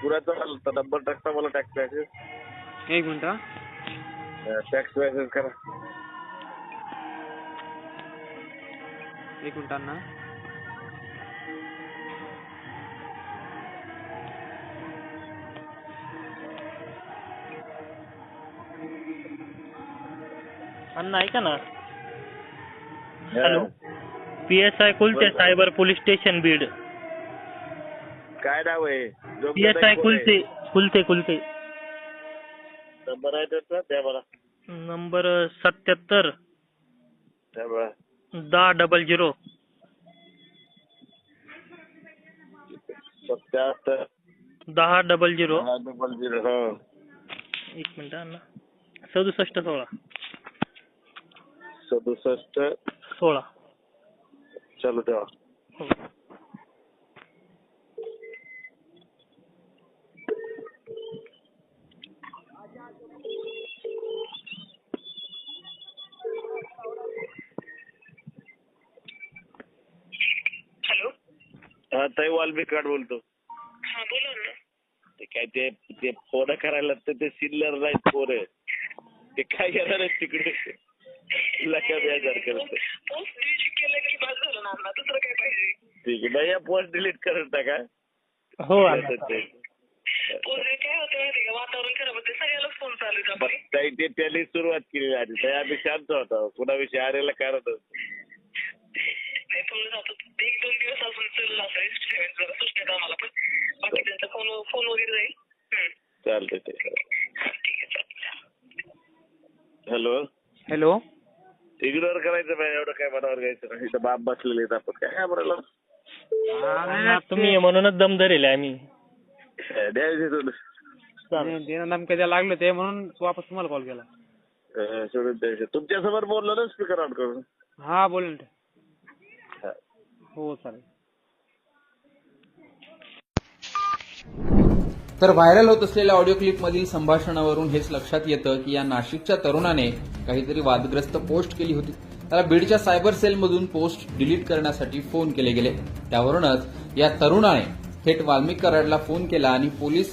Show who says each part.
Speaker 1: कुणाचा आलता नंबर टाकता मला टॅक्स मॅसेज.
Speaker 2: एक मिनिट हा.
Speaker 1: टॅक्स मॅसेज करा.
Speaker 2: एक मिनिट अण्णा.
Speaker 3: अण्णा ऐका ना. Hello. PSI Kulte cyber police station Beed.
Speaker 1: काय नाव आहे?
Speaker 3: PSI कुलते.
Speaker 1: नंबर आहे त्याचा द्या मला.
Speaker 3: नंबर 77
Speaker 1: द्या मला.
Speaker 3: 1000.
Speaker 1: 77
Speaker 3: 1000.
Speaker 1: 1000. हा.
Speaker 3: एक मिनिट अण्णा. 6716.
Speaker 1: 67
Speaker 3: 16.
Speaker 1: चालू ठेवा.
Speaker 3: हो.
Speaker 4: हॅलो.
Speaker 1: हा ताई वाल्मिक कार्ड बोलतो.
Speaker 4: हा बोला ना.
Speaker 1: ते काय ते फोन करायला ते सिल्लर नाहीत पोरं. ते काय करणार आहेत तिकडे लका बेजार करत.
Speaker 4: पोस्ट डिलीट केलं की बस झालं ना अण्णा. दुसरं काय पाहिजे?
Speaker 1: ठीक आहे नाही पोस्ट डिलीट करत टाका.
Speaker 3: हो अण्णा.
Speaker 4: पोस्ट काय होतं माहिती का, वातावरण खराब होते, सगळ्यालाच फोन चालू आहे आपली.
Speaker 1: ताई ते त्यांनी सुरुवात केली आधी. ताई आम्ही शांत होतो. कुणाविषयी आरेला कारण
Speaker 4: नाही फोन जातो 1-2 दिवस अजून चालला असं एक्सपेरिमेंट जरा सुचण्यात आम्हाला पण. बाकी त्यांचा फोन वगैरे जाईल.
Speaker 1: चालतंय ते.
Speaker 4: ठीक आहे चालेल.
Speaker 1: हॅलो.
Speaker 2: हॅलो.
Speaker 1: इग्नोर करायचं नाही. एवढं काय मनावर घ्यायचं नाही. इथं बाप बसलेले आहेत आपण काय बोलायला.
Speaker 3: अण्णा तुम्ही म्हणूनच दम धरेल आम्ही.
Speaker 1: द्यायचे सोडून.
Speaker 2: नेमकं द्यायला लागलं ते म्हणून वापस तुम्हाला कॉल केला.
Speaker 1: सोडून द्यायचे. तुमच्यासमोर बोललो ना स्पीकर ऑन करून.
Speaker 2: हा बोल ना.
Speaker 1: हा.
Speaker 2: हो चालेल.
Speaker 5: तर व्हायरल होत असलेल्या ऑडिओ क्लिपमधील संभाषणावरून हेच लक्षात येतं की या नाशिकच्या तरुणाने काहीतरी वादग्रस्त पोस्ट केली होती. त्याला बीडच्या सायबर सेलमधून पोस्ट डिलीट करण्यासाठी फोन केले गेले. त्यावरूनच या तरुणाने थेट वाल्मिक कराडला फोन केला आणि पोलीस